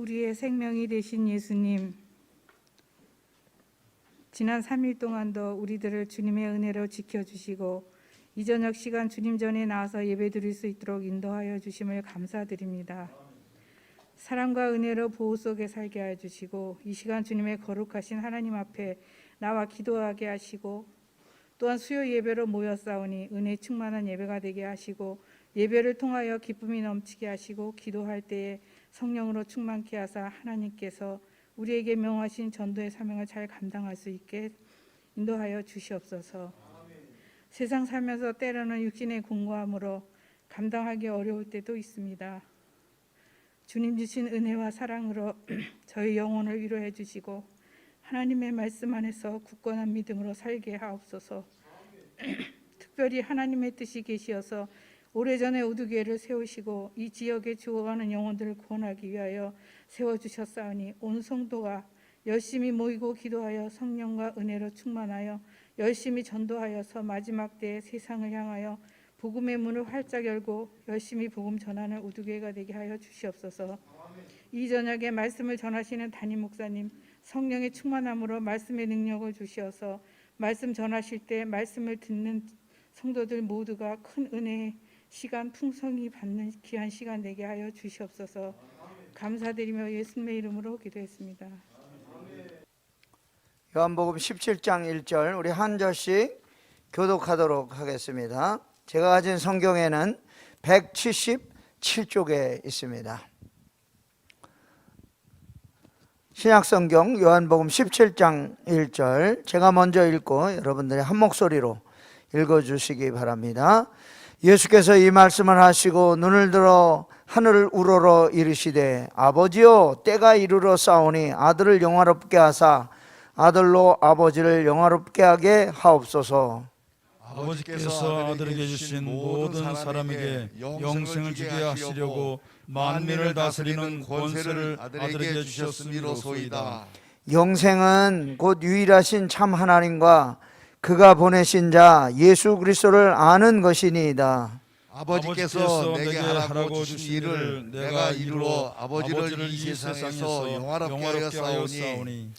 우리의 생명이 되신 예수님, 지난 3일 동안도 우리들을 주님의 은혜로 지켜주시고 이 저녁 시간 주님 전에 나와서 예배드릴 수 있도록 인도하여 주심을 감사드립니다. 사랑과 은혜로 보호 속에 살게 하여 주시고 이 시간 주님의 거룩하신 하나님 앞에 나와 기도하게 하시고 또한 수요 예배로 모였사오니 은혜 충만한 예배가 되게 하시고 예배를 통하여 기쁨이 넘치게 하시고 기도할 때에 성령으로 충만케 하사 하나님께서 우리에게 명하신 전도의 사명을 잘 감당할 수 있게 인도하여 주시옵소서. 세상 살면서 때로는 육신의 공고함으로 감당하기 어려울 때도 있습니다. 주님 주신 은혜와 사랑으로 저희 영혼을 위로해 주시고 하나님의 말씀 안에서 굳건한 믿음으로 살게 하옵소서. 특별히 하나님의 뜻이 계시어서 오래전에 우두개를 세우시고 이 지역에 죽어가는 영혼들을 구원하기 위하여 세워주셨사오니 온 성도가 열심히 모이고 기도하여 성령과 은혜로 충만하여 열심히 전도하여서 마지막 때에 세상을 향하여 복음의 문을 활짝 열고 열심히 복음 전하는 우두개가 되게 하여 주시옵소서. 이 저녁에 말씀을 전하시는 담임 목사님 성령의 충만함으로 말씀의 능력을 주시어서 말씀 전하실 때 말씀을 듣는 성도들 모두가 큰 은혜의 시간 풍성히 받는 귀한 시간 되게 하여 주시옵소서. 감사드리며 예수님의 이름으로 기도했습니다. 요한복음 17장 1절 우리 한 절씩 교독하도록 하겠습니다. 제가 가진 성경에는 177쪽에 있습니다. 신약성경 요한복음 17장 1절 제가 먼저 읽고 여러분들이 한 목소리로 읽어주시기 바랍니다. 예수께서 이 말씀을 하시고 눈을 들어 하늘을 우러러 이르시되 아버지여 때가 이르러 싸우니 아들을 영화롭게 하사 아들로 아버지를 영화롭게 하게 하옵소서. 아버지께서 아들에게 주신 모든 사람에게 영생을 주게 하시려고 만민을 다스리는 권세를 아들에게 주셨음이로소이다. 영생은 곧 유일하신 참 하나님과 그가 보내신 자 예수 그리스도를 아는 것이니이다. 아버지께서 내게 하라고 주신 일을 내가 이루어 아버지를 이 세상에서 영화롭게 하여 싸우니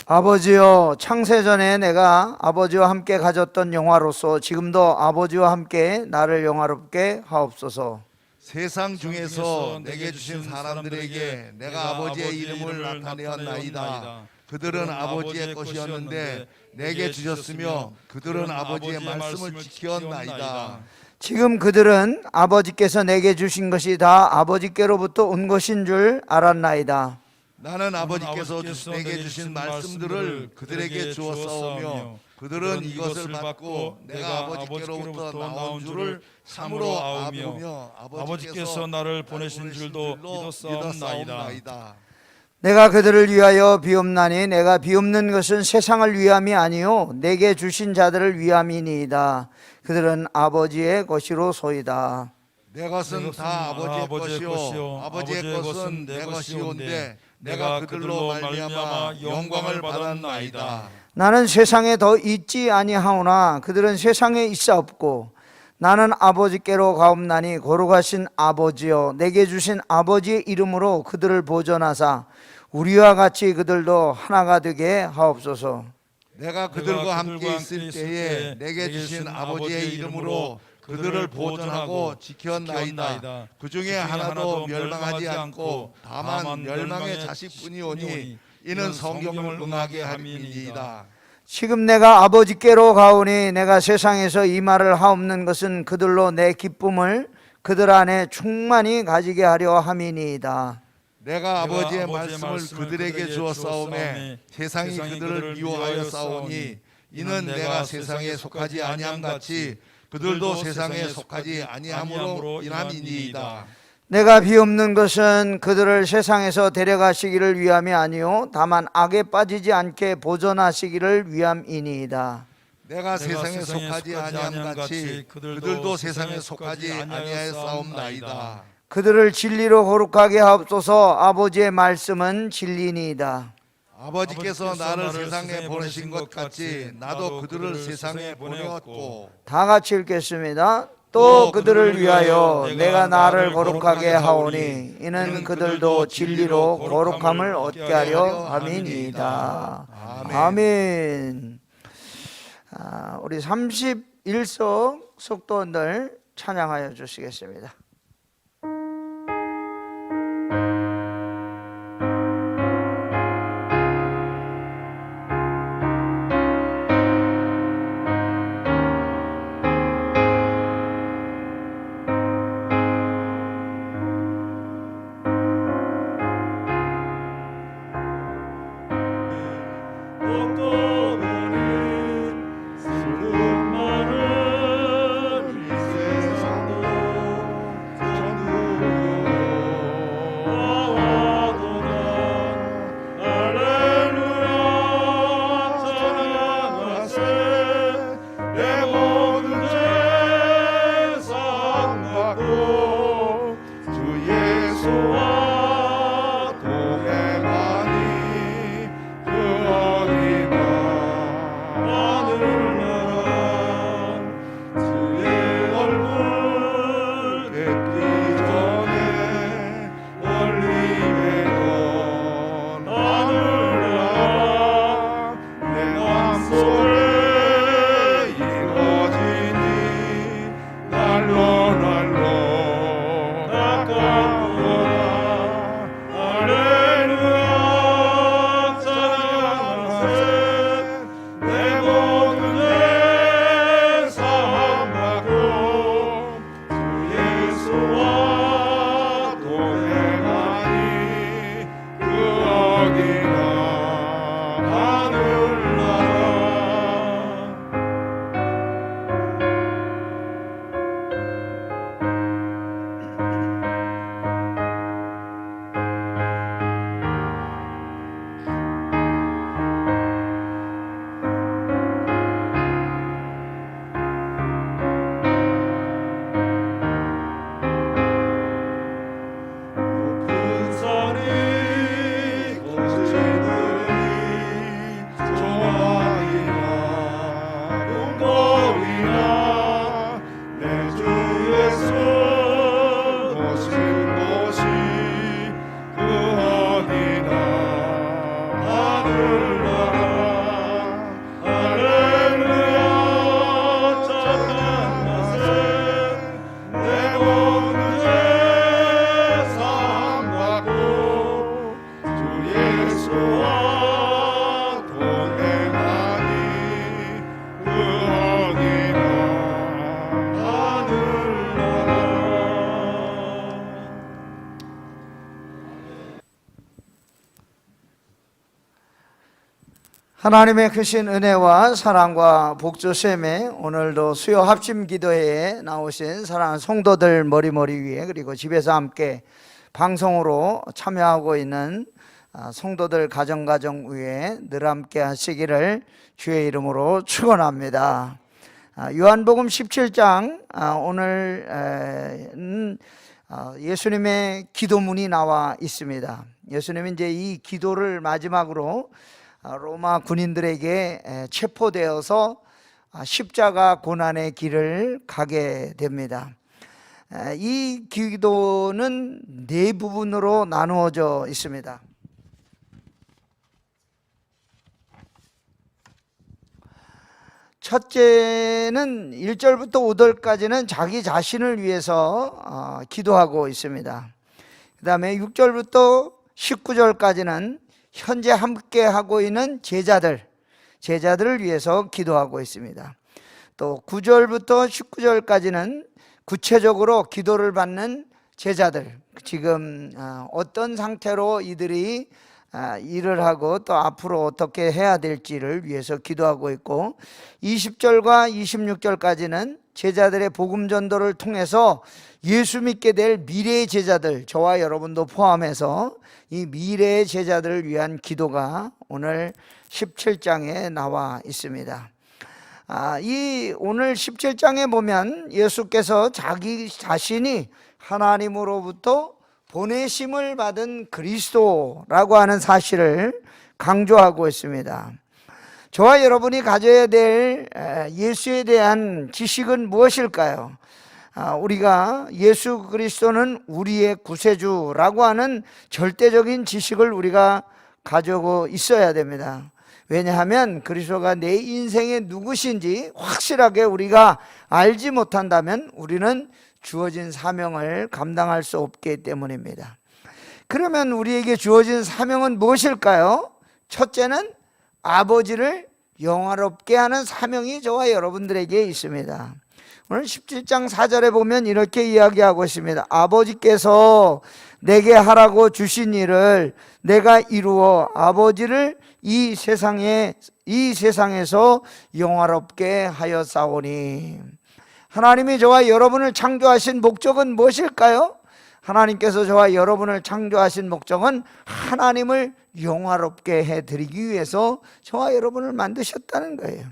아버지여 창세전에 내가 아버지와 함께 가졌던 영화로서 지금도 아버지와 함께 나를 영화롭게 하옵소서. 세상 중에서 내게 주신 사람들에게 내가 아버지의 이름을 나타내었나이다. 그들은 아버지의 것이었는데 내게 주셨으며 그들은 아버지의 말씀을 지켰나이다. 지금 그들은 아버지께서 내게 주신 것이 다 아버지께로부터 온 것인 줄 알았나이다. 나는 아버지께서 내게 주신 말씀들을 그들에게 주었사오며 그들은 이것을 받고 내가 아버지께로부터 나온 줄을 참으로 아오며 아버지께서 나를 보내신 줄도 믿었사옵나이다. 내가 그들을 위하여 비옵나니 내가 비옵는 것은 세상을 위함이 아니요 내게 주신 자들을 위함이니이다. 그들은 아버지의 것이로소이다. 내 것은 다 아버지의 것이요 아버지의 것은 내 것이온데 내가 그들로 말미암아 영광을 받았나이다. 나는 세상에 더 있지 아니하오나 그들은 세상에 있사옵고 나는 아버지께로 가옵나니 거룩하신 아버지여, 내게 주신 아버지의 이름으로 그들을 보존하사 우리와 같이 그들도 하나가 되게 하옵소서. 내가 그들과 함께 있을 때에 내게 주신 아버지의 이름으로 그들을 보존하고 지켰나이다. 그 중에 하나도 멸망하지 않고 다만 멸망의 자식뿐이오니 이는 성경을 응하게 함이니이다. 지금 내가 아버지께로 가오니 내가 세상에서 이 말을 하옵는 것은 그들로 내 기쁨을 그들 안에 충만히 가지게 하려 함이니이다. 내가 아버지의 말씀을 그들에게 주었사오매 세상이 그들을 미워하여 싸우니 이는 내가 세상에 속하지 아니함 같이 그들도 세상에 속하지 아니함으로 인함이니이다. 내가 비옵는 것은 그들을 세상에서 데려가시기를 위함이 아니요 다만 악에 빠지지 않게 보존하시기를 위함이니이다. 내가 세상에 속하지 아니함 같이 그들도 세상에 속하지 아니하였사옵나이다. 그들을 진리로 거룩하게 하옵소서. 아버지의 말씀은 진리니이다. 아버지께서 나를 세상에 보내신 것 같이 나도 그들을 세상에 보내었고. 다 같이 읽겠습니다. 또 그들을 위하여 내가 나를 거룩하게 하오니 이는 그들도 진리로 거룩함을 얻게 하려 함이니이다. 아멘. 우리 31석 속도원들 찬양하여 주시겠습니다. 하나님의 크신 은혜와 사랑과 복주심에 오늘도 수요 합심 기도회에 나오신 사랑하는 성도들 머리 위에, 그리고 집에서 함께 방송으로 참여하고 있는 성도들 가정 위에 늘 함께 하시기를 주의 이름으로 축원합니다. 요한복음 17장 오늘은 예수님의 기도문이 나와 있습니다. 예수님이 이제 이 기도를 마지막으로 로마 군인들에게 체포되어서 십자가 고난의 길을 가게 됩니다. 이 기도는 네 부분으로 나누어져 있습니다. 첫째는 1절부터 5절까지는 자기 자신을 위해서 기도하고 있습니다. 그 다음에 6절부터 19절까지는 현재 함께 하고 있는 제자들을 위해서 기도하고 있습니다. 또 9절부터 19절까지는 구체적으로 기도를 받는 제자들, 지금 어떤 상태로 이들이 일을 하고 또 앞으로 어떻게 해야 될지를 위해서 기도하고 있고, 20절과 26절까지는 제자들의 복음 전도를 통해서 예수 믿게 될 미래의 제자들, 저와 여러분도 포함해서 이 미래의 제자들을 위한 기도가 오늘 17장에 나와 있습니다. 이 오늘 17장에 보면 예수께서 자기 자신이 하나님으로부터 보내심을 받은 그리스도라고 하는 사실을 강조하고 있습니다. 저와 여러분이 가져야 될 예수에 대한 지식은 무엇일까요? 우리가 예수 그리스도는 우리의 구세주라고 하는 절대적인 지식을 우리가 가지고 있어야 됩니다. 왜냐하면 그리스도가 내 인생의 누구신지 확실하게 우리가 알지 못한다면 우리는 주어진 사명을 감당할 수 없기 때문입니다. 그러면 우리에게 주어진 사명은 무엇일까요? 첫째는 아버지를 영화롭게 하는 사명이 저와 여러분들에게 있습니다. 오늘 17장 4절에 보면 이렇게 이야기하고 있습니다. 아버지께서 내게 하라고 주신 일을 내가 이루어 아버지를 이 세상에서 영화롭게 하였사오니. 하나님이 저와 여러분을 창조하신 목적은 무엇일까요? 하나님께서 저와 여러분을 창조하신 목적은 하나님을 영화롭게 해드리기 위해서 저와 여러분을 만드셨다는 거예요.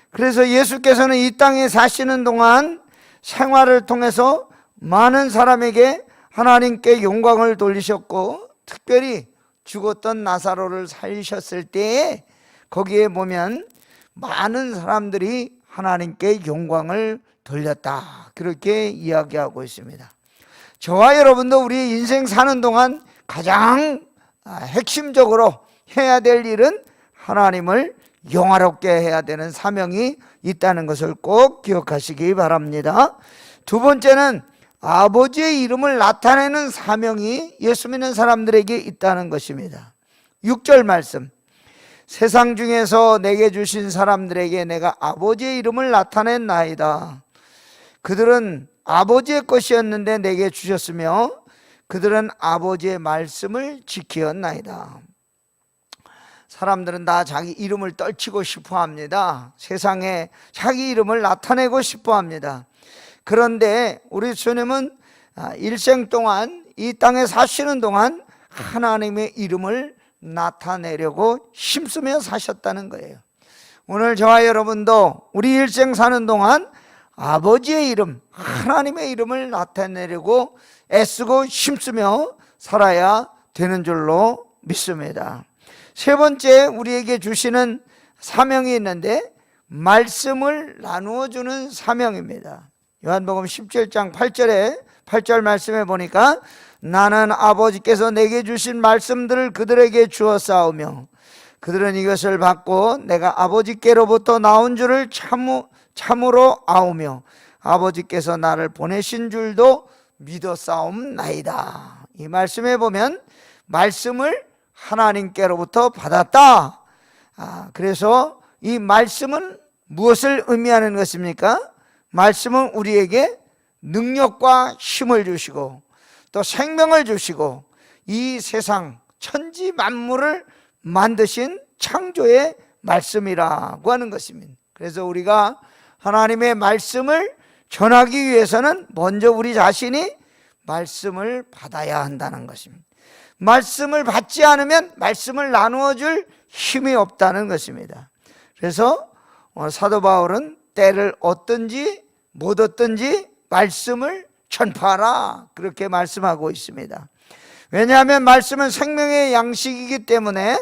그래서 예수께서는 이 땅에 사시는 동안 생활을 통해서 많은 사람에게 하나님께 영광을 돌리셨고, 특별히 죽었던 나사로를 살리셨을 때에 거기에 보면 많은 사람들이 하나님께 영광을 돌렸다, 그렇게 이야기하고 있습니다. 저와 여러분도 우리 인생 사는 동안 가장 핵심적으로 해야 될 일은 하나님을 영화롭게 해야 되는 사명이 있다는 것을 꼭 기억하시기 바랍니다. 두 번째는 아버지의 이름을 나타내는 사명이 예수 믿는 사람들에게 있다는 것입니다. 6절 말씀, 세상 중에서 내게 주신 사람들에게 내가 아버지의 이름을 나타냈나이다. 그들은 아버지의 것이었는데 내게 주셨으며 그들은 아버지의 말씀을 지키었나이다. 사람들은 다 자기 이름을 떨치고 싶어 합니다. 세상에 자기 이름을 나타내고 싶어 합니다. 그런데 우리 주님은 일생 동안 이 땅에 사시는 동안 하나님의 이름을 나타내려고 힘쓰며 사셨다는 거예요. 오늘 저와 여러분도 우리 일생 사는 동안 아버지의 이름, 하나님의 이름을 나타내려고 애쓰고 힘쓰며 살아야 되는 줄로 믿습니다. 세 번째, 우리에게 주시는 사명이 있는데 말씀을 나누어 주는 사명입니다. 요한복음 17장 8절 말씀에 보니까 나는 아버지께서 내게 주신 말씀들을 그들에게 주었사오며 그들은 이것을 받고 내가 아버지께로부터 나온 줄을 참으로 아오며 아버지께서 나를 보내신 줄도 믿었사옵나이다. 이 말씀에 보면 말씀을 하나님께로부터 받았다. 그래서 이 말씀은 무엇을 의미하는 것입니까? 말씀은 우리에게 능력과 힘을 주시고 또 생명을 주시고 이 세상 천지 만물을 만드신 창조의 말씀이라고 하는 것입니다. 그래서 우리가 하나님의 말씀을 전하기 위해서는 먼저 우리 자신이 말씀을 받아야 한다는 것입니다. 말씀을 받지 않으면 말씀을 나누어 줄 힘이 없다는 것입니다. 그래서 사도 바울은 때를 얻든지 못 얻든지 말씀을 전파하라, 그렇게 말씀하고 있습니다. 왜냐하면 말씀은 생명의 양식이기 때문에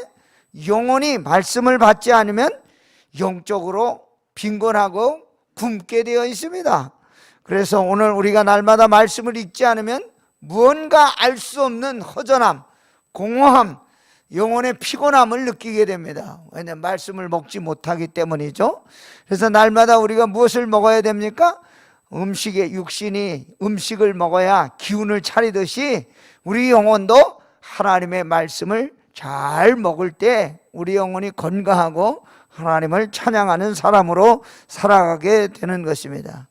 영혼이 말씀을 받지 않으면 영적으로 빈곤하고 굶게 되어 있습니다. 그래서 오늘 우리가 날마다 말씀을 읽지 않으면 무언가 알 수 없는 허전함, 공허함, 영혼의 피곤함을 느끼게 됩니다. 왜냐하면 말씀을 먹지 못하기 때문이죠. 그래서 날마다 우리가 무엇을 먹어야 됩니까? 음식의 육신이 음식을 먹어야 기운을 차리듯이 우리 영혼도 하나님의 말씀을 잘 먹을 때 우리 영혼이 건강하고 하나님을 찬양하는 사람으로 살아가게 되는 것입니다.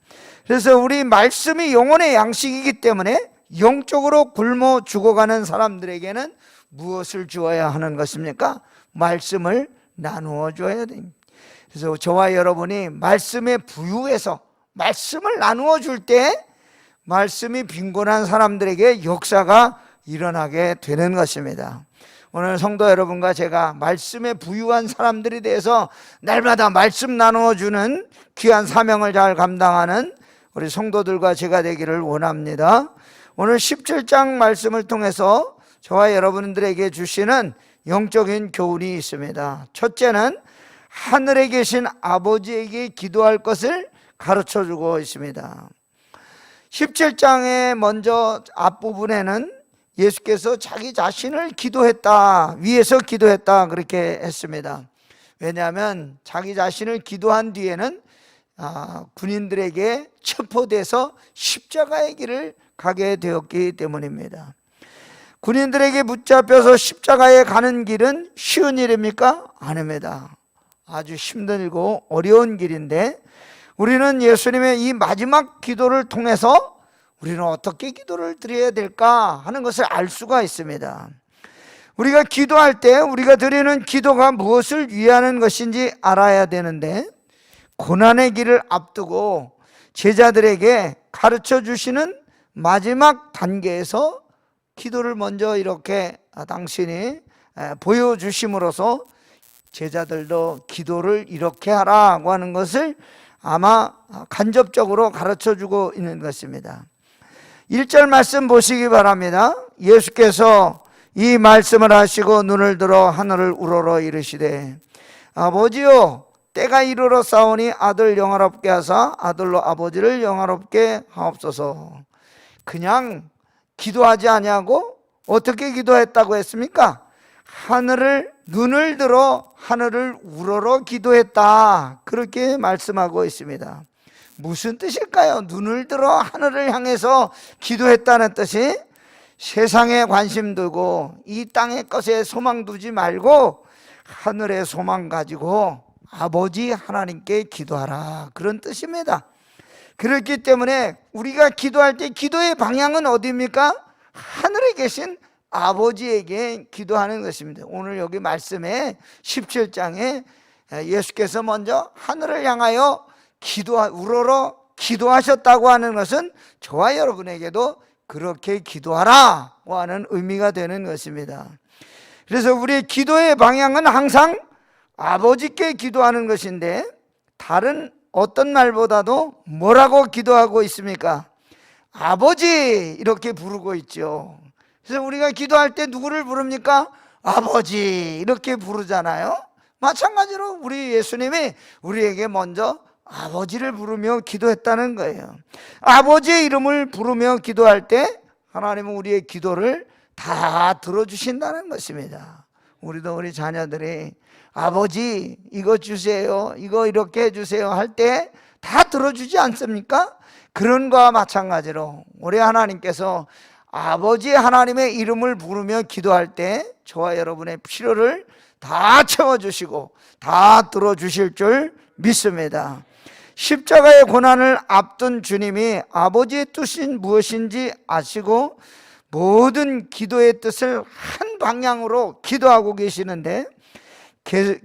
그래서 우리 말씀이 영혼의 양식이기 때문에 영적으로 굶어 죽어가는 사람들에게는 무엇을 주어야 하는 것입니까? 말씀을 나누어 줘야 됩니다. 그래서 저와 여러분이 말씀에 부유해서 말씀을 나누어 줄 때 말씀이 빈곤한 사람들에게 역사가 일어나게 되는 것입니다. 오늘 성도 여러분과 제가 말씀에 부유한 사람들이 대해서 날마다 말씀 나누어 주는 귀한 사명을 잘 감당하는 우리 성도들과 제가 되기를 원합니다. 오늘 17장 말씀을 통해서 저와 여러분들에게 주시는 영적인 교훈이 있습니다. 첫째는 하늘에 계신 아버지에게 기도할 것을 가르쳐주고 있습니다. 17장의 먼저 앞부분에는 예수께서 자기 자신을 기도했다, 위에서 기도했다 그렇게 했습니다. 왜냐하면 자기 자신을 기도한 뒤에는 군인들에게 체포돼서 십자가의 길을 가게 되었기 때문입니다. 군인들에게 붙잡혀서 십자가에 가는 길은 쉬운 일입니까? 아닙니다. 아주 힘들고 어려운 길인데 우리는 예수님의 이 마지막 기도를 통해서 우리는 어떻게 기도를 드려야 될까 하는 것을 알 수가 있습니다. 우리가 기도할 때 우리가 드리는 기도가 무엇을 위하는 것인지 알아야 되는데 고난의 길을 앞두고 제자들에게 가르쳐 주시는 마지막 단계에서 기도를 먼저 이렇게 당신이 보여주심으로써 제자들도 기도를 이렇게 하라고 하는 것을 아마 간접적으로 가르쳐주고 있는 것입니다. 1절 말씀 보시기 바랍니다. 예수께서 이 말씀을 하시고 눈을 들어 하늘을 우러러 이르시되 아버지요 때가 이르러 싸우니 아들 영화롭게 하사 아들로 아버지를 영화롭게 하옵소서. 그냥 기도하지 아니하고 어떻게 기도했다고 했습니까? 눈을 들어 하늘을 우러러 기도했다 그렇게 말씀하고 있습니다. 무슨 뜻일까요? 눈을 들어 하늘을 향해서 기도했다는 뜻이 세상에 관심 두고 이 땅의 것에 소망 두지 말고 하늘의 소망 가지고 아버지 하나님께 기도하라 그런 뜻입니다. 그렇기 때문에 우리가 기도할 때 기도의 방향은 어디입니까? 하늘에 계신 아버지에게 기도하는 것입니다. 오늘 여기 말씀에 17장에 예수께서 먼저 하늘을 향하여 우러러 기도하셨다고 하는 것은 저와 여러분에게도 그렇게 기도하라고 하는 의미가 되는 것입니다. 그래서 우리의 기도의 방향은 항상 아버지께 기도하는 것인데 다른 어떤 말보다도 뭐라고 기도하고 있습니까? 아버지 이렇게 부르고 있죠. 그래서 우리가 기도할 때 누구를 부릅니까? 아버지 이렇게 부르잖아요. 마찬가지로 우리 예수님이 우리에게 먼저 아버지를 부르며 기도했다는 거예요. 아버지의 이름을 부르며 기도할 때 하나님은 우리의 기도를 다 들어주신다는 것입니다. 우리도 우리 자녀들이 아버지 이거 주세요, 이거 이렇게 해주세요 할 때 다 들어주지 않습니까? 그런 거와 마찬가지로 우리 하나님께서 아버지 하나님의 이름을 부르며 기도할 때 저와 여러분의 필요를 다 채워주시고 다 들어주실 줄 믿습니다. 십자가의 고난을 앞둔 주님이 아버지의 뜻이 무엇인지 아시고 모든 기도의 뜻을 한 방향으로 기도하고 계시는데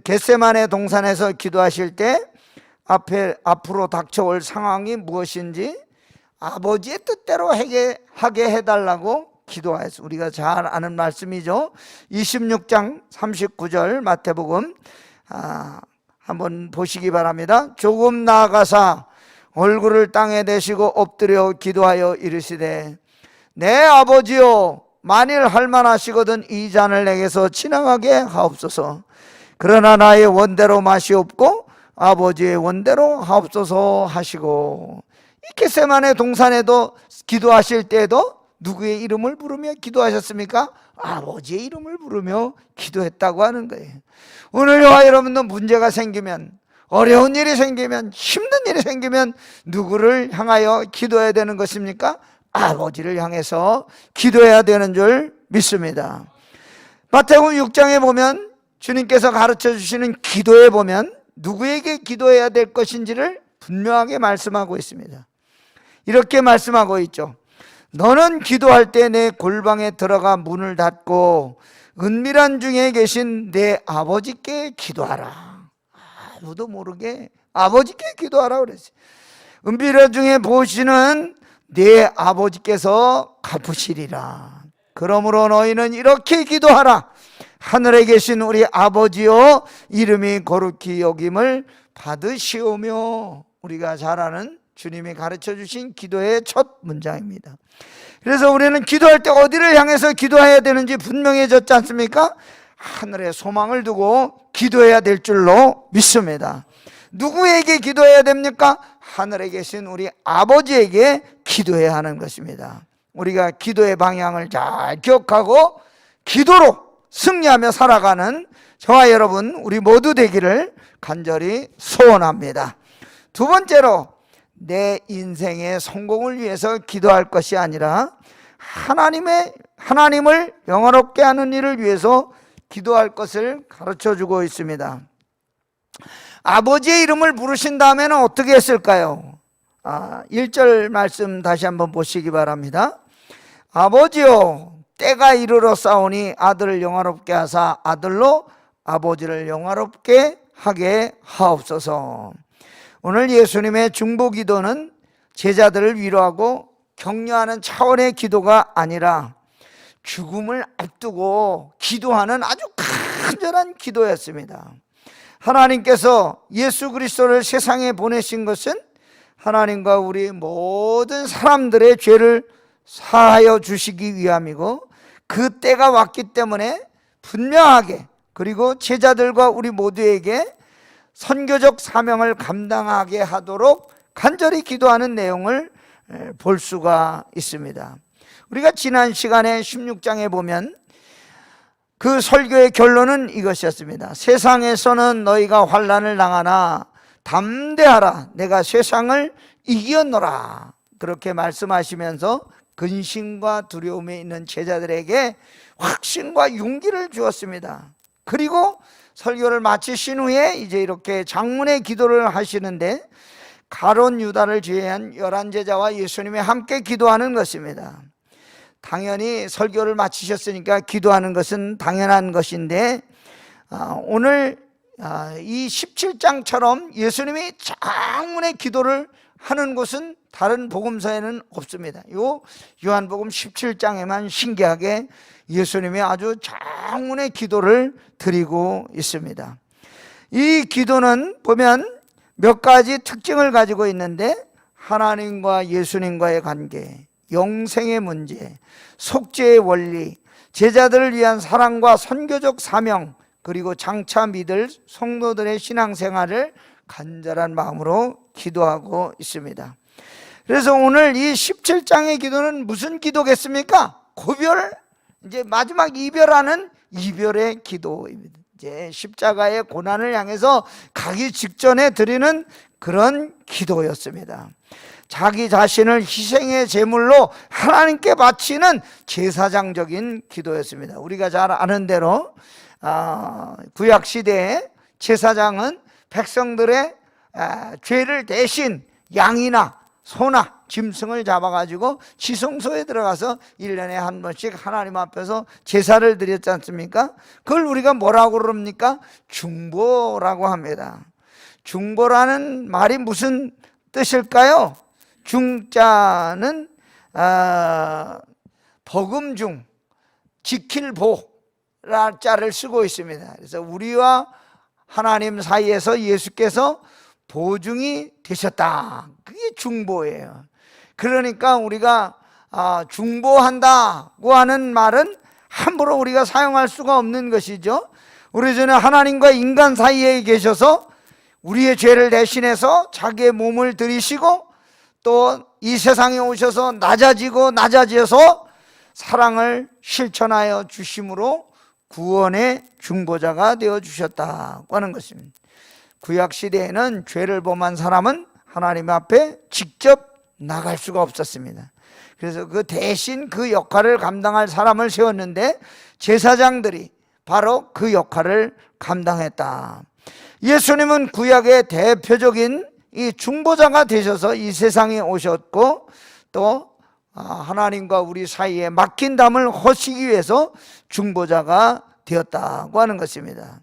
겟세마네 동산에서 기도하실 때 앞으로 닥쳐올 상황이 무엇인지 아버지의 뜻대로 하게 해달라고 기도하였어요. 우리가 잘 아는 말씀이죠. 26장 39절 마태복음 한번 보시기 바랍니다. 조금 나아가사 얼굴을 땅에 대시고 엎드려 기도하여 이르시되 내 아버지요 만일 할만하시거든 이 잔을 내게서 지나가게 하옵소서. 그러나 나의 원대로 맛이 없고 아버지의 원대로 하옵소서 하시고, 이 겟세마네 동산에도 기도하실 때에도 누구의 이름을 부르며 기도하셨습니까? 아버지의 이름을 부르며 기도했다고 하는 거예요. 오늘 저와 여러분도 문제가 생기면, 어려운 일이 생기면, 힘든 일이 생기면 누구를 향하여 기도해야 되는 것입니까? 아버지를 향해서 기도해야 되는 줄 믿습니다. 마태복음 6장에 보면 주님께서 가르쳐 주시는 기도에 보면 누구에게 기도해야 될 것인지를 분명하게 말씀하고 있습니다. 이렇게 말씀하고 있죠. 너는 기도할 때 내 골방에 들어가 문을 닫고 은밀한 중에 계신 내 아버지께 기도하라. 아무도 모르게 아버지께 기도하라 그랬어요. 은밀한 중에 보시는 내 아버지께서 갚으시리라. 그러므로 너희는 이렇게 기도하라. 하늘에 계신 우리 아버지여, 이름이 거룩히 여김을 받으시오며. 우리가 잘 아는 주님이 가르쳐 주신 기도의 첫 문장입니다. 그래서 우리는 기도할 때 어디를 향해서 기도해야 되는지 분명해졌지 않습니까? 하늘에 소망을 두고 기도해야 될 줄로 믿습니다. 누구에게 기도해야 됩니까? 하늘에 계신 우리 아버지에게 기도해야 하는 것입니다. 우리가 기도의 방향을 잘 기억하고 기도로 승리하며 살아가는 저와 여러분 우리 모두 되기를 간절히 소원합니다. 두 번째로, 내 인생의 성공을 위해서 기도할 것이 아니라 하나님을 영화롭게 하는 일을 위해서 기도할 것을 가르쳐 주고 있습니다. 아버지의 이름을 부르신 다음에는 어떻게 했을까요? 1절 말씀 다시 한번 보시기 바랍니다. 아버지여, 때가 이르러 싸우니 아들을 영화롭게 하사 아들로 아버지를 영화롭게 하게 하옵소서. 오늘 예수님의 중보 기도는 제자들을 위로하고 격려하는 차원의 기도가 아니라 죽음을 앞두고 기도하는 아주 간절한 기도였습니다. 하나님께서 예수 그리스도를 세상에 보내신 것은 하나님과 우리 모든 사람들의 죄를 사하여 주시기 위함이고, 그 때가 왔기 때문에 분명하게, 그리고 제자들과 우리 모두에게 선교적 사명을 감당하게 하도록 간절히 기도하는 내용을 볼 수가 있습니다. 우리가 지난 시간에 16장에 보면 그 설교의 결론은 이것이었습니다. 세상에서는 너희가 환난을 당하나 담대하라, 내가 세상을 이겼노라. 그렇게 말씀하시면서 근심과 두려움에 있는 제자들에게 확신과 용기를 주었습니다. 그리고 설교를 마치신 후에 이제 이렇게 장문의 기도를 하시는데, 가룟 유다를 제외한 11제자와 예수님이 함께 기도하는 것입니다. 당연히 설교를 마치셨으니까 기도하는 것은 당연한 것인데, 오늘 이 17장처럼 예수님이 장문의 기도를 하는 곳은 다른 복음서에는 없습니다. 요 요한복음 17장에만 신기하게 예수님이 아주 장문의 기도를 드리고 있습니다. 이 기도는 보면 몇 가지 특징을 가지고 있는데, 하나님과 예수님과의 관계, 영생의 문제, 속죄의 원리, 제자들을 위한 사랑과 선교적 사명, 그리고 장차 믿을 성도들의 신앙생활을 간절한 마음으로 기도하고 있습니다. 그래서 오늘 이 17장의 기도는 무슨 기도겠습니까? 고별, 이제 마지막 이별하는 이별의 기도입니다. 이제 십자가의 고난을 향해서 가기 직전에 드리는 그런 기도였습니다. 자기 자신을 희생의 제물로 하나님께 바치는 제사장적인 기도였습니다. 우리가 잘 아는 대로 구약 시대에 제사장은 백성들의 죄를 대신 양이나 소나 짐승을 잡아가지고 지성소에 들어가서 1년에 한 번씩 하나님 앞에서 제사를 드렸지 않습니까? 그걸 우리가 뭐라고 그럽니까? 중보라고 합니다. 중보라는 말이 무슨 뜻일까요? 중자는 버금중, 지킬 보라 자를 쓰고 있습니다. 그래서 우리와 하나님 사이에서 예수께서 보증이 되셨다. 그게 중보예요. 그러니까 우리가 중보한다고 하는 말은 함부로 우리가 사용할 수가 없는 것이죠. 오래전에 하나님과 인간 사이에 계셔서 우리의 죄를 대신해서 자기의 몸을 들이시고 또 이 세상에 오셔서 낮아지어서 사랑을 실천하여 주심으로 구원의 중보자가 되어 주셨다고 하는 것입니다. 구약 시대에는 죄를 범한 사람은 하나님 앞에 직접 나갈 수가 없었습니다. 그래서 그 대신 그 역할을 감당할 사람을 세웠는데 제사장들이 바로 그 역할을 감당했다. 예수님은 구약의 대표적인 이 중보자가 되셔서 이 세상에 오셨고 또 하나님과 우리 사이에 막힌 담을 허시기 위해서 중보자가 되었다고 하는 것입니다.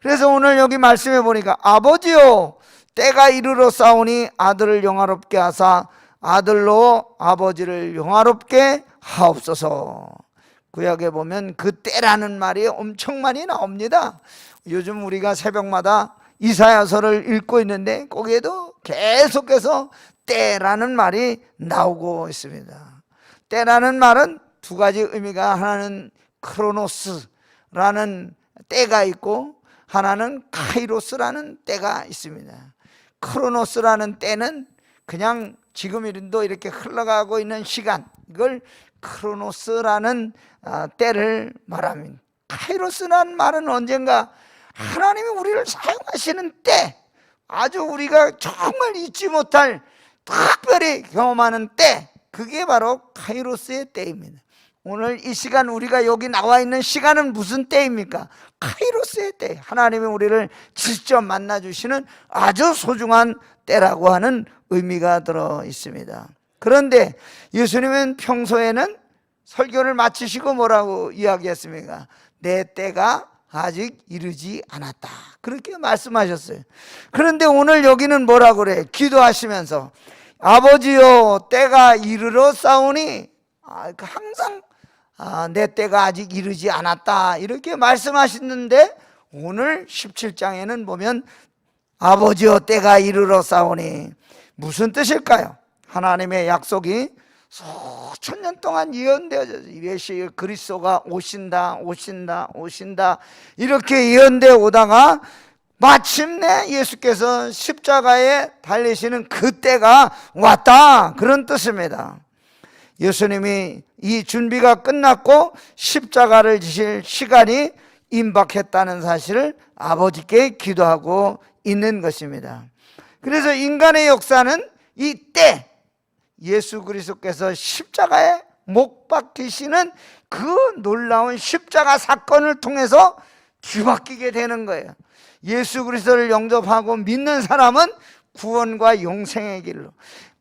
그래서 오늘 여기 말씀해 보니까 아버지요 때가 이르러 싸우니 아들을 영화롭게 하사 아들로 아버지를 영화롭게 하옵소서. 구약에 보면 그 때라는 말이 엄청 많이 나옵니다. 요즘 우리가 새벽마다 이사야서를 읽고 있는데 거기에도 계속해서 때라는 말이 나오고 있습니다. 때라는 말은 두 가지 의미가, 하나는 크로노스라는 때가 있고 하나는 카이로스라는 때가 있습니다. 크로노스라는 때는 그냥 지금도 이렇게 흘러가고 있는 시간, 이걸 크로노스라는 때를 말합니다. 카이로스라는 말은 언젠가 하나님이 우리를 사용하시는 때, 아주 우리가 정말 잊지 못할 특별히 경험하는 때, 그게 바로 카이로스의 때입니다. 오늘 이 시간 우리가 여기 나와 있는 시간은 무슨 때입니까? 카이로스의 때, 하나님이 우리를 직접 만나주시는 아주 소중한 때라고 하는 의미가 들어 있습니다. 그런데 예수님은 평소에는 설교를 마치시고 뭐라고 이야기했습니까? 내 때가 아직 이르지 않았다, 그렇게 말씀하셨어요. 그런데 오늘 여기는 뭐라고 그래? 기도하시면서 아버지여 때가 이르러 싸우니, 항상 내 때가 아직 이르지 않았다 이렇게 말씀하시는데 오늘 17장에는 보면 아버지여 때가 이르러 싸우니 무슨 뜻일까요? 하나님의 약속이 수천 년 동안 예언되어져서 예시 그리스도가 오신다 이렇게 예언되어 오다가 마침내 예수께서 십자가에 달리시는 그때가 왔다, 그런 뜻입니다. 예수님이 이 준비가 끝났고 십자가를 지실 시간이 임박했다는 사실을 아버지께 기도하고 있는 것입니다. 그래서 인간의 역사는 이 때, 예수 그리스도께서 십자가에 못 박히시는 그 놀라운 십자가 사건을 통해서 뒤바뀌게 되는 거예요. 예수 그리스도를 영접하고 믿는 사람은 구원과 용생의 길로,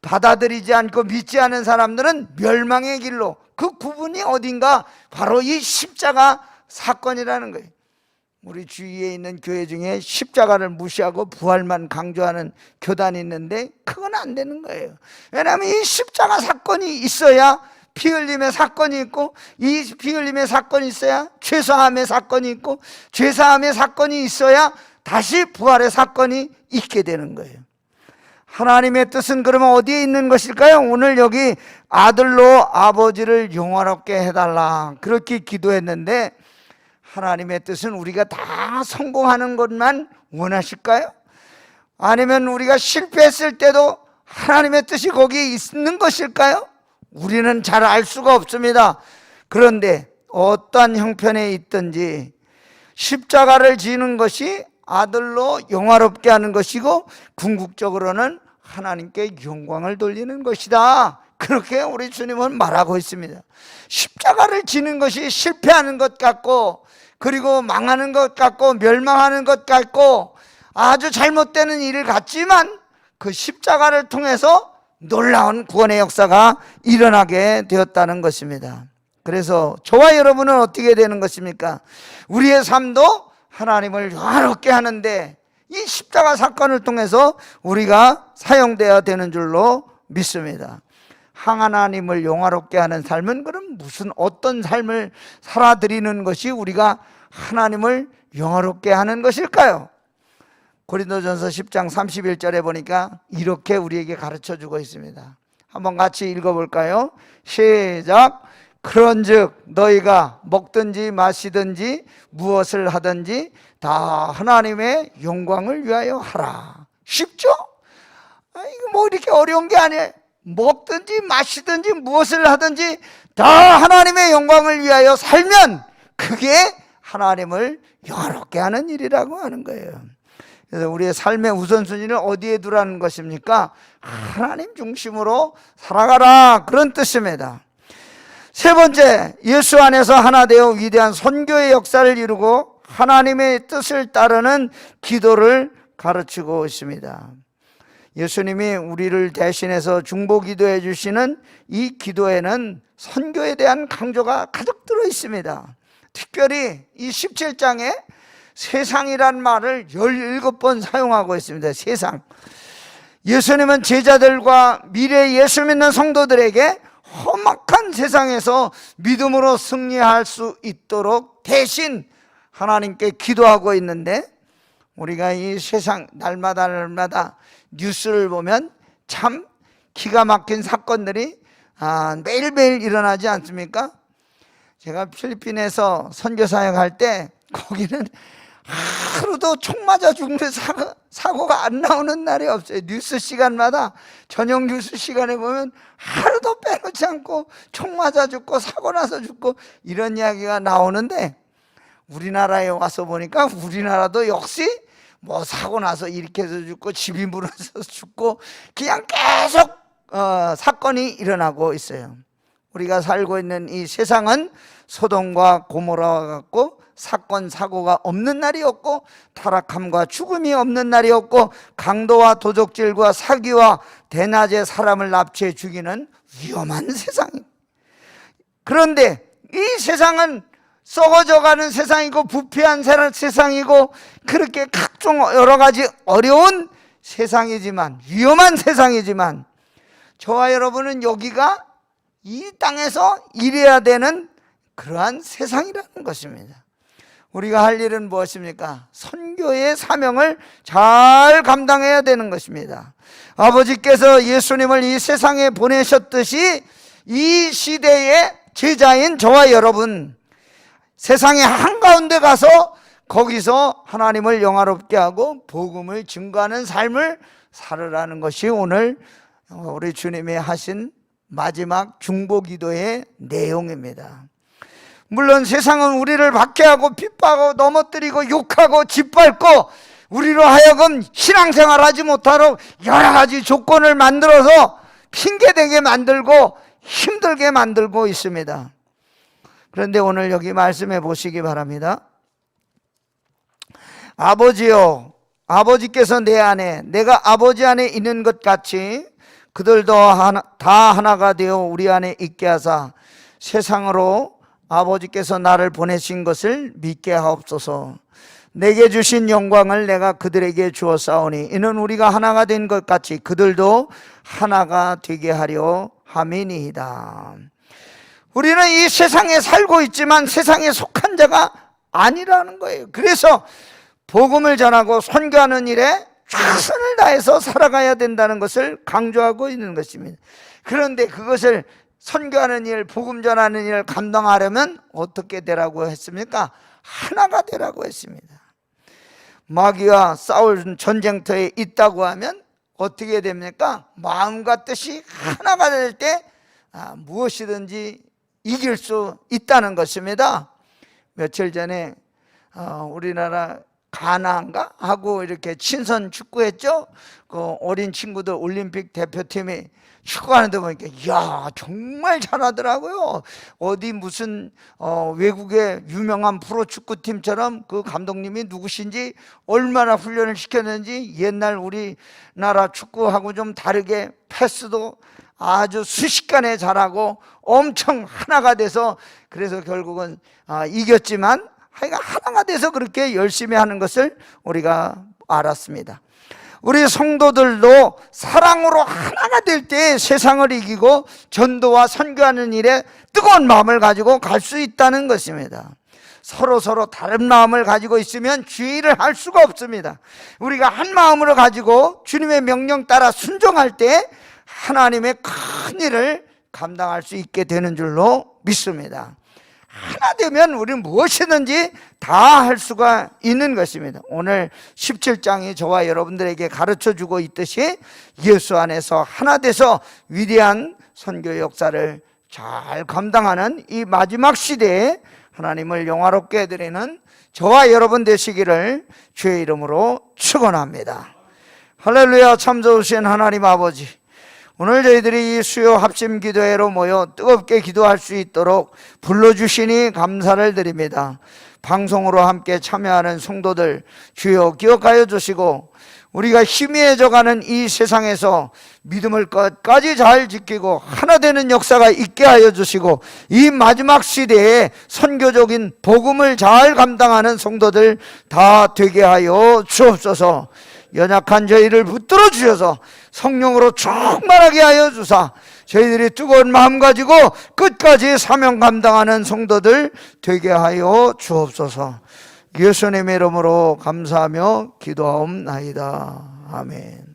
받아들이지 않고 믿지 않은 사람들은 멸망의 길로, 그 구분이 어딘가 바로 이 십자가 사건이라는 거예요. 우리 주위에 있는 교회 중에 십자가를 무시하고 부활만 강조하는 교단이 있는데 그건 안 되는 거예요. 왜냐하면 이 십자가 사건이 있어야 피 흘림의 사건이 있고, 이 피 흘림의 사건이 있어야 죄사함의 사건이 있고, 죄사함의 사건이 있어야 다시 부활의 사건이 있게 되는 거예요. 하나님의 뜻은 그러면 어디에 있는 것일까요? 오늘 여기 아들로 아버지를 영화롭게 해달라 그렇게 기도했는데, 하나님의 뜻은 우리가 다 성공하는 것만 원하실까요? 아니면 우리가 실패했을 때도 하나님의 뜻이 거기에 있는 것일까요? 우리는 잘 알 수가 없습니다. 그런데 어떠한 형편에 있든지 십자가를 지는 것이 아들로 영화롭게 하는 것이고 궁극적으로는 하나님께 영광을 돌리는 것이다, 그렇게 우리 주님은 말하고 있습니다. 십자가를 지는 것이 실패하는 것 같고, 그리고 망하는 것 같고, 멸망하는 것 같고, 아주 잘못되는 일 같지만 그 십자가를 통해서 놀라운 구원의 역사가 일어나게 되었다는 것입니다. 그래서 저와 여러분은 어떻게 되는 것입니까? 우리의 삶도 하나님을 영화롭게 하는데 이 십자가 사건을 통해서 우리가 사용되어야 되는 줄로 믿습니다. 하나님을 영화롭게 하는 삶은 그럼 어떤 삶을 살아드리는 것이 우리가 하나님을 영화롭게 하는 것일까요? 고린도전서 10장 31절에 보니까 이렇게 우리에게 가르쳐 주고 있습니다. 한번 같이 읽어볼까요? 시작. 그런즉 너희가 먹든지 마시든지 무엇을 하든지 다 하나님의 영광을 위하여 하라. 쉽죠? 이거 뭐 이렇게 어려운 게 아니에요. 먹든지 마시든지 무엇을 하든지 다 하나님의 영광을 위하여 살면 그게 하나님을 영화롭게 하는 일이라고 하는 거예요. 그래서 우리의 삶의 우선순위를 어디에 두라는 것입니까? 하나님 중심으로 살아가라, 그런 뜻입니다. 세 번째, 예수 안에서 하나 되어 위대한 선교의 역사를 이루고 하나님의 뜻을 따르는 기도를 가르치고 있습니다. 예수님이 우리를 대신해서 중보기도해 주시는 이 기도에는 선교에 대한 강조가 가득 들어 있습니다. 특별히 이 17장에 세상이란 말을 17번 사용하고 있습니다. 세상. 예수님은 제자들과 미래 예수 믿는 성도들에게 험악한 세상에서 믿음으로 승리할 수 있도록 대신 하나님께 기도하고 있는데, 우리가 이 세상 날마다 뉴스를 보면 참 기가 막힌 사건들이 매일매일 일어나지 않습니까? 제가 필리핀에서 선교 사역할 때 거기는 하루도 총 맞아 죽는 사고가 안 나오는 날이 없어요. 뉴스 시간마다, 저녁 뉴스 시간에 보면 하루도 빼놓지 않고 총 맞아 죽고 사고 나서 죽고 이런 이야기가 나오는데, 우리나라에 와서 보니까 우리나라도 역시 뭐 사고 나서 이렇게 해서 죽고 집이 무너져서 죽고 그냥 계속 사건이 일어나고 있어요. 우리가 살고 있는 이 세상은 소돔과 고모라와 같고 사건 사고가 없는 날이 없고 타락함과 죽음이 없는 날이 없고 강도와 도적질과 사기와 대낮에 사람을 납치해 죽이는 위험한 세상입니다. 그런데 이 세상은 썩어져가는 세상이고 부패한 세상이고 그렇게 각종 여러 가지 어려운 세상이지만, 위험한 세상이지만, 저와 여러분은 여기가 이 땅에서 일해야 되는 그러한 세상이라는 것입니다. 우리가 할 일은 무엇입니까? 선교의 사명을 잘 감당해야 되는 것입니다. 아버지께서 예수님을 이 세상에 보내셨듯이 이 시대의 제자인 저와 여러분, 세상의 한가운데 가서 거기서 하나님을 영화롭게 하고 복음을 증거하는 삶을 살으라는 것이 오늘 우리 주님이 하신 마지막 중보기도의 내용입니다. 물론 세상은 우리를 박해하고 핍박하고 넘어뜨리고 욕하고 짓밟고 우리로 하여금 신앙생활하지 못하도록 여러 가지 조건을 만들어서 핑계대게 만들고 힘들게 만들고 있습니다. 그런데 오늘 여기 말씀해 보시기 바랍니다. 아버지요, 아버지께서 내 안에, 내가 아버지 안에 있는 것 같이 그들도 다 하나가 되어 우리 안에 있게 하사 세상으로 아버지께서 나를 보내신 것을 믿게 하옵소서. 내게 주신 영광을 내가 그들에게 주었사오니 이는 우리가 하나가 된 것 같이 그들도 하나가 되게 하려 함이니이다. 우리는 이 세상에 살고 있지만 세상에 속한 자가 아니라는 거예요. 그래서 복음을 전하고 선교하는 일에 최선을 다해서 살아가야 된다는 것을 강조하고 있는 것입니다. 그런데 그것을 선교하는 일, 복음 전하는 일을 감당하려면 어떻게 되라고 했습니까? 하나가 되라고 했습니다. 마귀와 싸울 전쟁터에 있다고 하면 어떻게 됩니까? 마음과 뜻이 하나가 될 때 무엇이든지 이길 수 있다는 것입니다. 며칠 전에 우리나라 가나인가 하고 이렇게 친선 축구했죠. 그 어린 친구들 올림픽 대표팀이 축구하는데 보니까 이야 정말 잘하더라고요. 어디 무슨 외국의 유명한 프로 축구팀처럼 그 감독님이 누구신지 얼마나 훈련을 시켰는지 옛날 우리나라 축구하고 좀 다르게 패스도 아주 순식간에 잘하고 엄청 하나가 돼서 그래서 결국은 이겼지만 하여간 하나가 돼서 그렇게 열심히 하는 것을 우리가 알았습니다. 우리 성도들도 사랑으로 하나가 될 때 세상을 이기고 전도와 선교하는 일에 뜨거운 마음을 가지고 갈 수 있다는 것입니다. 서로 다른 마음을 가지고 있으면 주의 일을 할 수가 없습니다. 우리가 한 마음으로 가지고 주님의 명령 따라 순종할 때 하나님의 큰 일을 감당할 수 있게 되는 줄로 믿습니다. 하나 되면 우리는 무엇이든지 다 할 수가 있는 것입니다. 오늘 17장이 저와 여러분들에게 가르쳐주고 있듯이 예수 안에서 하나 돼서 위대한 선교 역사를 잘 감당하는 이 마지막 시대에 하나님을 영화롭게 해드리는 저와 여러분 되시기를 주의 이름으로 축원합니다. 할렐루야. 참 좋으신 하나님 아버지, 오늘 저희들이 이 수요 합심 기도회로 모여 뜨겁게 기도할 수 있도록 불러주시니 감사를 드립니다. 방송으로 함께 참여하는 성도들 주여 기억하여 주시고, 우리가 희미해져가는 이 세상에서 믿음을 끝까지 잘 지키고 하나 되는 역사가 있게 하여 주시고, 이 마지막 시대에 선교적인 복음을 잘 감당하는 성도들 다 되게 하여 주옵소서. 연약한 저희를 붙들어 주셔서 성령으로 충만하게 하여 주사 저희들이 뜨거운 마음 가지고 끝까지 사명 감당하는 성도들 되게 하여 주옵소서. 예수님의 이름으로 감사하며 기도하옵나이다. 아멘.